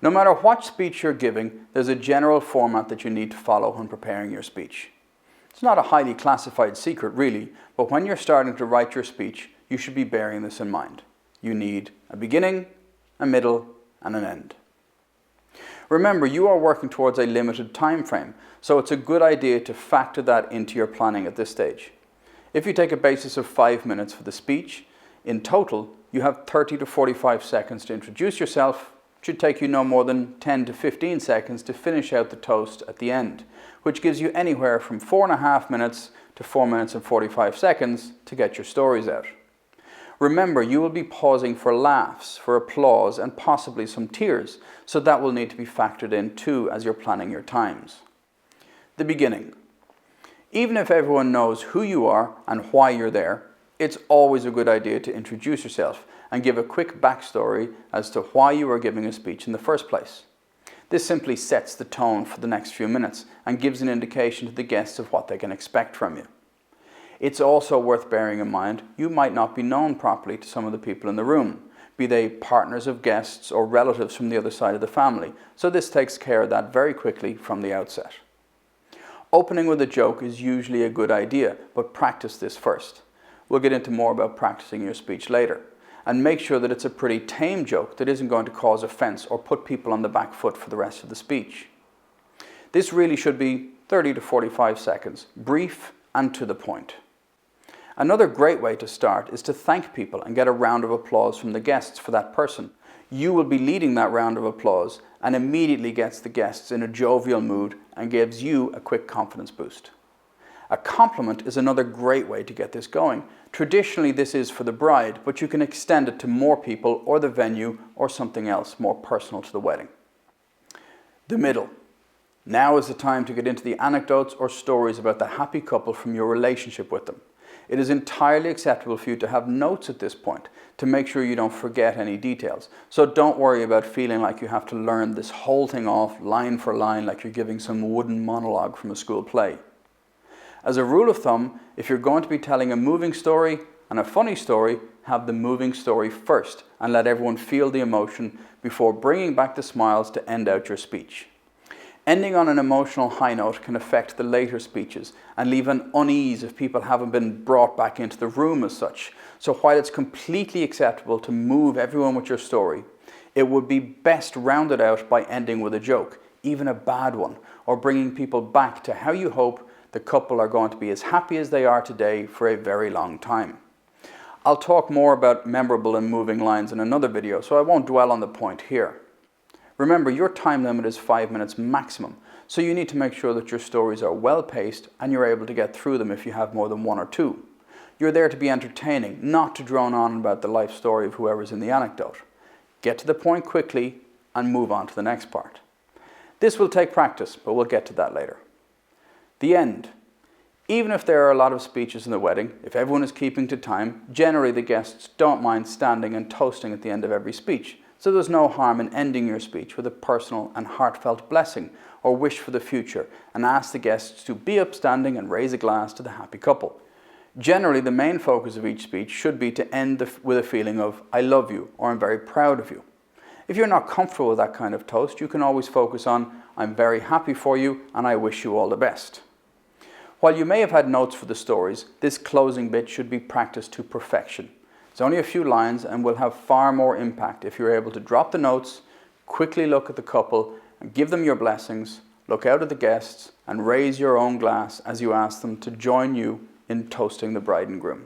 No matter what speech you're giving, there's a general format that you need to follow when preparing your speech. It's not a highly classified secret really, but when you're starting to write your speech, you should be bearing this in mind. You need a beginning, a middle, and an end. Remember, you are working towards a limited time frame, so it's a good idea to factor that into your planning at this stage. If you take a basis of 5 minutes for the speech, in total, you have 30 to 45 seconds to introduce yourself. It should take you no more than 10 to 15 seconds to finish out the toast at the end, which gives you anywhere from 4.5 minutes to 4 minutes and 45 seconds to get your stories out. Remember, you will be pausing for laughs, for applause, and possibly some tears, so that will need to be factored in too as you're planning your times. The beginning. Even if everyone knows who you are and why you're there, it's always a good idea to introduce yourself and give a quick backstory as to why you are giving a speech in the first place. This simply sets the tone for the next few minutes and gives an indication to the guests of what they can expect from you. It's also worth bearing in mind you might not be known properly to some of the people in the room, be they partners of guests or relatives from the other side of the family, so this takes care of that very quickly from the outset. Opening with a joke is usually a good idea, but practice this first. We'll get into more about practicing your speech later. And make sure that it's a pretty tame joke that isn't going to cause offense or put people on the back foot for the rest of the speech. This really should be 30 to 45 seconds, brief and to the point. Another great way to start is to thank people and get a round of applause from the guests for that person. You will be leading that round of applause and immediately gets the guests in a jovial mood and gives you a quick confidence boost. A compliment is another great way to get this going. Traditionally, this is for the bride, but you can extend it to more people or the venue or something else more personal to the wedding. The middle. Now is the time to get into the anecdotes or stories about the happy couple from your relationship with them. It is entirely acceptable for you to have notes at this point to make sure you don't forget any details. So don't worry about feeling like you have to learn this whole thing off line for line like you're giving some wooden monologue from a school play. As a rule of thumb, if you're going to be telling a moving story and a funny story, have the moving story first and let everyone feel the emotion before bringing back the smiles to end out your speech. Ending on an emotional high note can affect the later speeches and leave an unease if people haven't been brought back into the room as such. So while it's completely acceptable to move everyone with your story, it would be best rounded out by ending with a joke, even a bad one, or bringing people back to how you hope the couple are going to be as happy as they are today for a very long time. I'll talk more about memorable and moving lines in another video, so I won't dwell on the point here. Remember, your time limit is 5 minutes maximum, so you need to make sure that your stories are well paced and you're able to get through them if you have more than one or two. You're there to be entertaining, not to drone on about the life story of whoever's in the anecdote. Get to the point quickly and move on to the next part. This will take practice, but we'll get to that later. The end. Even if there are a lot of speeches in the wedding, if everyone is keeping to time, generally the guests don't mind standing and toasting at the end of every speech. So there's no harm in ending your speech with a personal and heartfelt blessing or wish for the future and ask the guests to be upstanding and raise a glass to the happy couple. Generally, the main focus of each speech should be to end with a feeling of "I love you" or "I'm very proud of you." If you're not comfortable with that kind of toast, you can always focus on "I'm very happy for you and I wish you all the best." While you may have had notes for the stories, this closing bit should be practiced to perfection. It's only a few lines and will have far more impact if you're able to drop the notes, quickly look at the couple and give them your blessings, look out at the guests and raise your own glass as you ask them to join you in toasting the bride and groom.